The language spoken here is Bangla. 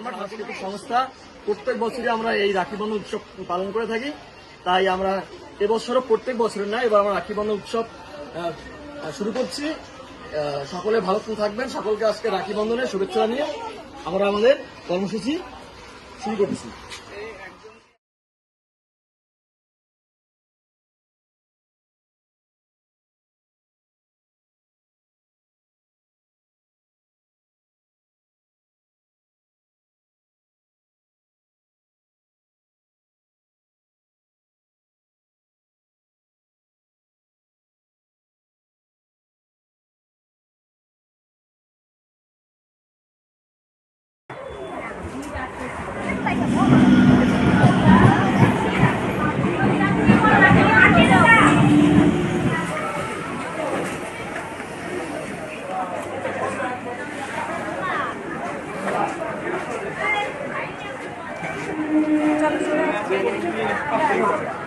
আমরা সাংস্কৃতিক সংস্থা প্রত্যেক বছরই আমরা এই রাখি বন্ধন উৎসব পালন করে থাকি। তাই আমরা এবছরও প্রত্যেক বছরের না, এবার আমরা রাখি বন্ধন উৎসব শুরু করছি। সকলে ভালো থাকবেন। সকলকে আজকে রাখি বন্ধনের শুভেচ্ছা জানিয়ে আমরা আমাদের কর্মসূচি শুরু করছি। চলো